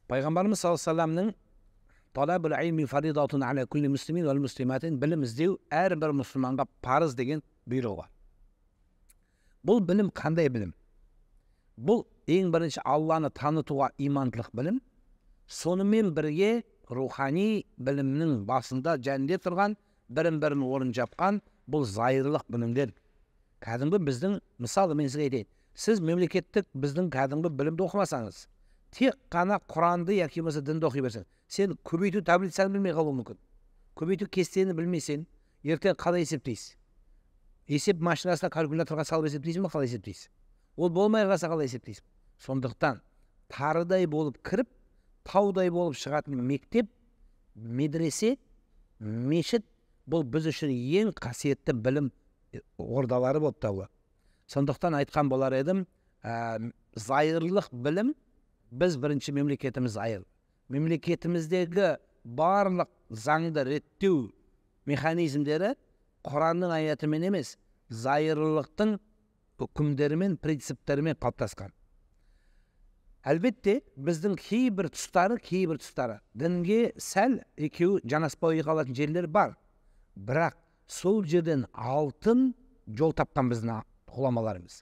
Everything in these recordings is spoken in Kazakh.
Пайғамбарымыз саллаллаху алейхи вассаламның талабул илми фаридатун аля кулли муслимин вал муслиматин, білім іздеу әрбір мұсылманға парыз деген бұйрығы бар. Бұл білім қандай білім? Бұл ең бірінші Алланы танытуға имандылық білім, сонымен бірге рухани білімнің басында жәнде тұрған, бірін орын жапқан бұл зайырлық білімдер. Кәдімгі біздің, мысалы мен сізге айтайын, сіз мемлекеттік біздің кәдімгі білімді оқымасаңыз, тек қана Құранды яки болмаса дінді оқи берсең, сен көбейту таблицаны білмей қалуың мүмкін. Көбейту кестені білмесең, ертең қалай есептейсіз? Есеп машинасына калькуляторға салып есептейсің бе, қалай есептейсіз? Ол болмай қалса қалай есептейсің? Сондықтан тарыдай болып кіріп, таудай болып шығатын мектеп, медресе, мешіт бұл біз үшін ең қасиетті білім ордалары болып табылады. Сондықтан айтқан болар едім, зайырлық білім, біз бірінші мемлекетіміз зайыр. Мемлекетіміздегі барлық заңды реттеу механизмдері Құранның аятымен емес, зайырлықтың үкімдерімен, принциптерімен қалыптасқан. Әлбетте, біздің кейбір тұстары, дінге сәл екеуі жанаспай қалатын жерлер бар. Бірақ сол жерден алтын жол тапқан біздің ғұламаларымыз.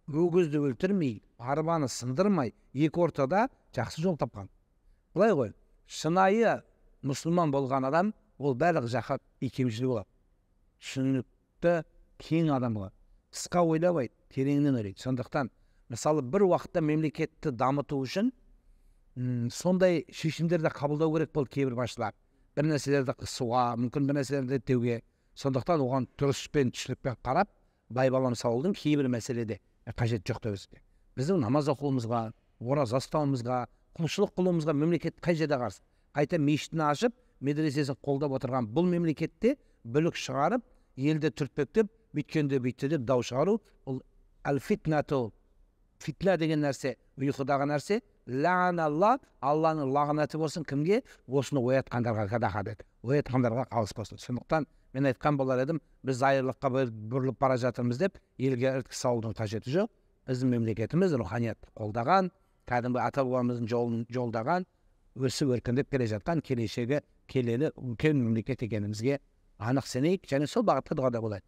Өгізді өлтірмей, арбаны сындырмай, екі ортада жақсы жол тапқан. Бұлай ғой, шынайы мұсылман болған адам, ол барлық жаққа икемшілі болады. Түсінікті кең адам болады. Қысқа ойлабайды, тереңнен ойлайды. Сондықтан, мысалы, бір уақытта мемлекетті дамыту үшін сондай шешімдерді қабылдау керек болды кейбір басшылар. Бір нәрселерді қысуға, мүмкін бір нәрселерді реттеуге. Сондықтан оған дұрыспен, түсінікпен қарап, байбалам салудың кейбір мәселеде қажет жоқ та бізге. Біздің намаз оқуымызға, ораза ұстауымызға, құлшылық қылуымызға мемлекет қай жерде қарсы? Қайта мешітін ашып, медресесін қолдап отырған бұл мемлекетте бүлік шығарып, елді түртпектеп, бүйткенде бүйтті деп дау шығару, ол әл-фитнату, фитна деген нәрсе, ұйқыдағы нәрсе, ләғаналла, Алланың лағнаты болсын кімге? Осыны оятқандарға қадаға деді. Оятқандарға қалыс болсын. Сондықтан мен айтқан болар едім, біз зайырлыққа бұрылып бара жатырмыз деп, елге ірткі салудың қажеті жоқ. Біздің мемлекетіміз руханиятты қолдаған, кәдімгі ата-бабамыздың жолдаған, өсіп өркендеп келе жатқан келешегі келелі үлкен мемлекет екенімізге анық сенейік, және сол бағытта дұғада болайық.